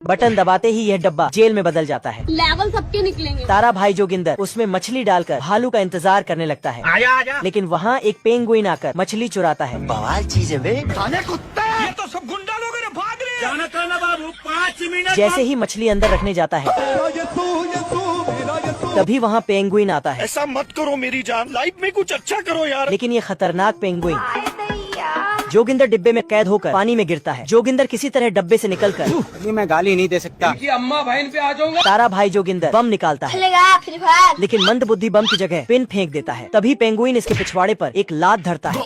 Button दबाते ही यह डब्बा जेल में बदल जाता है। लेवल सबके निकलेंगे। तारा भाई जोगिंदर उसमें मछली डालकर भालू का इंतजार करने लगता है। आजा। लेकिन वहाँ एक पेंगुइन आकर मछली चुराता है। बवाल चीज है बे। साले कुत्ते, ये तो सब गुंडा लोग हैं, भाग रहे। जाना करना बाबू, 5 मिनट। जैसे ही मछली अंदर रखने जाता है तभी वहाँ पेंगुइन आता है। ऐसा मत करो मेरी जान, लाइफ में कुछ अच्छा करो यार। लेकिन ये खतरनाक पेंगुइन जोगिंदर डिब्बे में कैद होकर पानी में गिरता है। जोगिंदर किसी तरह डब्बे से निकलकर मैं गाली नहीं दे सकता। अम्मा बहन पे आ जाऊंगा। तारा भाई जोगिंदर बम निकालता है, लेकिन मंद बुद्धि बम की जगह पिन फेंक देता है। तभी पेंगुइन इसके पिछवाड़े पर एक लात धरता है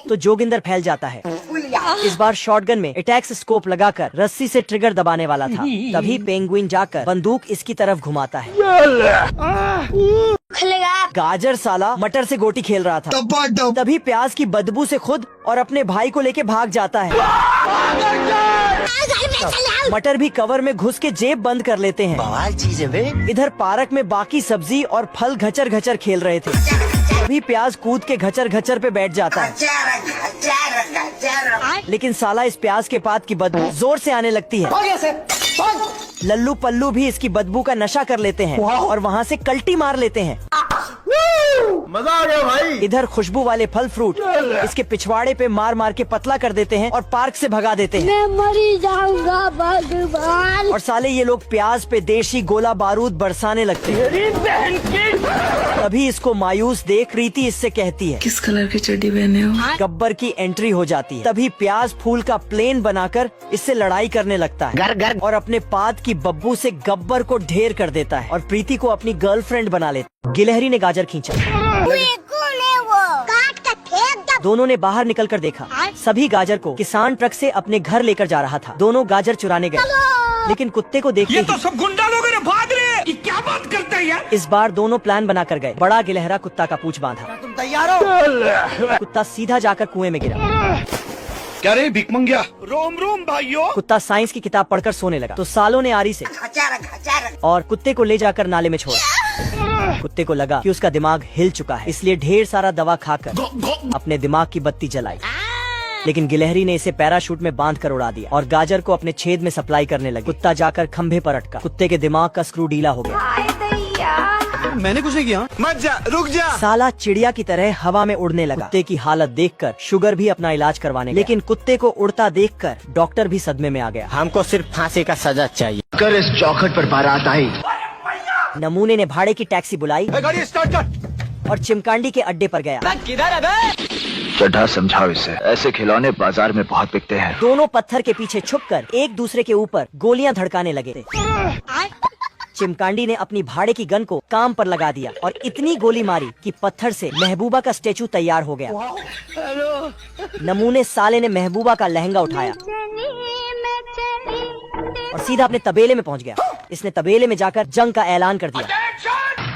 तो जोगिंदर फैल जाता है। इस बार शॉटगन में अटैक्स स्कोप लगाकर रस्सी से ट्रिगर दबाने वाला था। तभी पेंगुइन जाकर बंदूक इसकी तरफ घुमाता है। गाजर साला मटर से गोटी खेल रहा था। तभी प्याज की बदबू से खुद और अपने भाई को लेके भाग जाता है। मटर भी कवर में घुस के जेब बंद कर लेते हैं। बवाल चीज है बे। इधर पार्क में बाकी सब्जी और फल घचर घचर खेल रहे थे। तभी प्याज कूद के घचर घचर पे बैठ जाता है। लेकिन साला इस प्याज के पात की बदबू जोर से आने लगती है। लल्लू पल्लू भी इसकी बदबू का नशा कर लेते हैं और वहाँ से कल्टी मार लेते हैं। मजा आ गया भाई। इधर खुशबू वाले फल फ्रूट इसके पिछवाड़े पे मार मार के पतला कर देते हैं और पार्क से भगा देते हैं। मैं मरी जाऊंगा भगवान। और साले ये लोग प्याज पे देशी गोला बारूद बरसाने लगते हैं। तभी इसको मायूस देख प्रीति इससे कहती है, किस कलर की चड्डी पहने हो? गब्बर की एंट्री हो जाती है। तभी प्याज फूल का प्लेन बनाकर इससे लड़ाई करने लगता है और अपने पाद की बब्बू से गब्बर को ढेर कर देता है और प्रीति को अपनी गर्लफ्रेंड बना लेता है। गिलहरी ने गाजर खींचा। दोनों ने बाहर निकलकर देखा, सभी गाजर को किसान ट्रक से अपने घर लेकर जा रहा था। दोनों गाजर चुराने गए, लेकिन कुत्ते को देखते ये तो ही सब गुंडा लोग हैं, भाग रहे। ये क्या बात करते हैं यार। इस बार दोनों प्लान बना कर गए। बड़ा गिलहरा कुत्ता का पूंछ बांधा। तुम तैयार हो? कुत्ता सीधा जाकर कुएं में गिरा। क्या रे भिख मंगिया? रोम रोम भाइयों। कुत्ता साइंस की किताब पढ़कर सोने लगा तो सालों ने आरी से और कुत्ते को ले जाकर नाले में छोड़ा। कुत्ते को लगा कि उसका दिमाग हिल चुका है, इसलिए ढेर सारा दवा खाकर अपने दिमाग की बत्ती जलाई। लेकिन गिलहरी ने इसे पैराशूट में बांध कर उड़ा दिया और गाजर को अपने छेद में सप्लाई करने लगी। कुत्ता जाकर खंभे पर अटका। कुत्ते के दिमाग का स्क्रू ढीला हो गया। मैंने कुछ नहीं किया। मत जा, रुक जा। साला चिड़िया की तरह हवा में उड़ने लगा। कुत्ते की हालत देखकर शुगर भी अपना इलाज करवाने गया। लेकिन कुत्ते को उड़ता देखकर डॉक्टर भी सदमे में आ गया। हमको सिर्फ फांसी का सजा चाहिए। कर इस चौखट पर बारात आई। नमूने ने भाड़े की टैक्सी बुलाई गाड़ी स्टार्ट कर। और चिमकांडी के अड्डे पर गया। चड्ढा समझाओ इसे, ऐसे खिलौने बाजार में बहुत बिकते हैं। दोनों पत्थर के पीछे छुपकर एक दूसरे के ऊपर गोलियां धड़काने लगे। चिमकांडी ने अपनी भाड़े की गन को काम पर लगा दिया और इतनी गोली मारी कि पत्थर से महबूबा का स्टेचू तैयार हो गया। नमूने साले ने महबूबा का लहंगा उठाया और सीधा अपने तबेले में पहुंच गया। इसने तबेले में जाकर जंग का ऐलान कर दिया।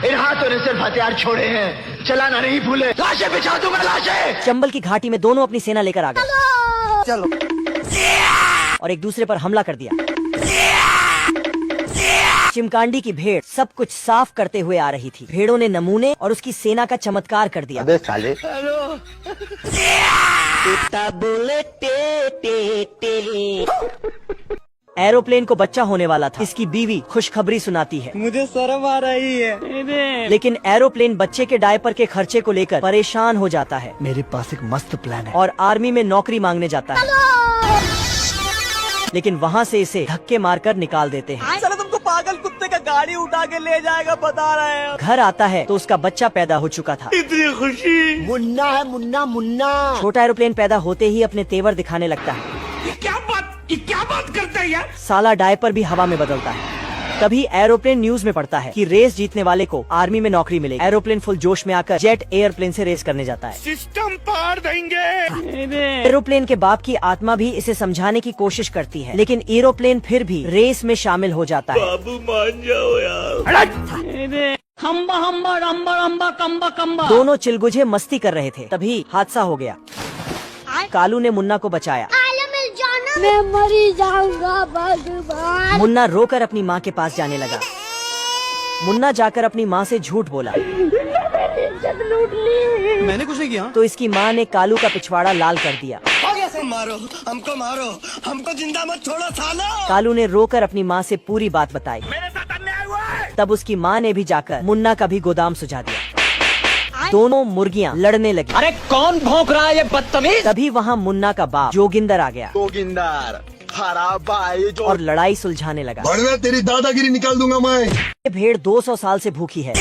इन हाथों ने सिर्फ हथियार छोड़े हैं, चलाना नहीं भूले। लाशें बिछा दूंगा, लाशें। चंबल की घाटी में दोनों अपनी सेना लेकर आ गए। चलो। और एक दूसरे पर हमला कर दिया। चिमकांडी की भेड़ सब कुछ साफ करते हुए आ रही थी। भेड़ों ने नमूने और उसकी सेना का चमत्कार कर दिया। अबे साले। एरोप्लेन को बच्चा होने वाला था। इसकी बीवी खुशखबरी सुनाती है, मुझे शर्म आ रही है। लेकिन एरोप्लेन बच्चे के डायपर के खर्चे को लेकर परेशान हो जाता है। मेरे पास एक मस्त प्लान है। और आर्मी में नौकरी मांगने जाता है। लेकिन वहाँ से इसे धक्के मारकर निकाल देते हैं। चलो तुमको पागल कुत्ते का गाड़ी उठा के ले जाएगा, बता रहे हो। घर आता है तो उसका बच्चा पैदा हो चुका था। इतनी खुशी। मुन्ना है, मुन्ना मुन्ना। छोटा एरोप्लेन पैदा होते ही अपने तेवर दिखाने लगता है। ये क्या बात करता है यार। साला डायपर भी हवा में बदलता है। तभी एरोप्लेन न्यूज में पढ़ता है कि रेस जीतने वाले को आर्मी में नौकरी मिलेगी। एरोप्लेन फुल जोश में आकर जेट एयरप्लेन से रेस करने जाता है। सिस्टम पार देंगे। एरोप्लेन के बाप की आत्मा भी इसे समझाने की कोशिश करती है, लेकिन एरोप्लेन फिर भी रेस में शामिल हो जाता है। बाबू मान जाओ यार। हम्बा हम्बा रम्बा रम्बा कम्बा कम्बा। दोनों चिलगुझे मस्ती कर रहे थे, तभी हादसा हो गया। कालू ने मुन्ना को बचाया। मैं मरी जाऊंगा भगवान। मुन्ना रोकर अपनी माँ के पास जाने लगा। मुन्ना जाकर अपनी माँ से झूठ बोला। मैंने कुछ नहीं किया। तो इसकी माँ ने कालू का पिछवाड़ा लाल कर दिया। हमको जिंदा मत छोड़ो सालो। कालू ने रोकर अपनी माँ से पूरी बात बताई। मेरे साथ अन्याय हुआ है। तब उसकी माँ ने भी जाकर मुन्ना का भी गोदाम सुझा दिया। दोनों मुर्गियाँ लड़ने लगी। अरे कौन भौंक रहा है ये बदतमीज? तभी वहाँ मुन्ना का बाप जोगिंदर आ गया जोगिंदर खराब भाई जो और लड़ाई सुलझाने लगा। बढ़िया तेरी दादागिरी निकाल दूंगा मैं। ये भेड़ 200 साल से भूखी है।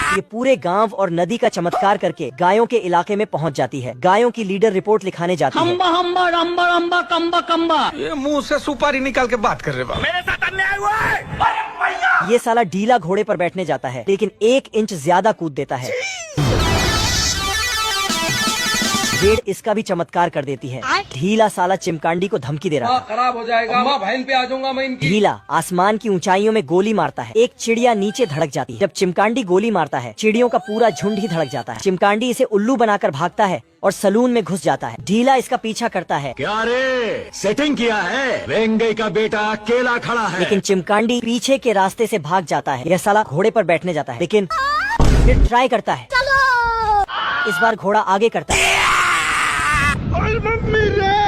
ये पूरे गांव और नदी का चमत्कार करके गायों के इलाके में पहुंच जाती है। गायों की लीडर रिपोर्ट लिखाने जाती है। हम्बा रम्बा रम्बा कम्बा कम्बा। ये मुंह से सुपारी निकाल के बात कर रहे बाबा। मेरे साथ अन्याय हुआ है। ये साला ढीला घोड़े पर बैठने जाता है लेकिन 1 इंच ज्यादा कूद देता है। भेड़ इसका भी चमत्कार कर देती है। ढीला साला चिमकांडी को धमकी दे रहा है। खराब हो जाएगा, बहन पे आ जाऊंगा मैं इनकी। ढीला आसमान की ऊंचाइयों में गोली मारता है। एक चिड़िया नीचे धड़क जाती है। जब चिमकांडी गोली मारता है चिड़ियों का पूरा झुंड ही धड़क जाता है। चिमकांडी इसे उल्लू बनाकर भागता है और सलून में घुस जाता है। ढीला इसका पीछा करता है क्या रे सेटिंग किया है? वेंगई का बेटा अकेला खड़ा है। लेकिन चिमकांडी पीछे के रास्ते से भाग जाता है। यह साला घोड़े पर बैठने जाता है लेकिन फिर ट्राई करता है। इस बार घोड़ा आगे करता है। मम्मी रे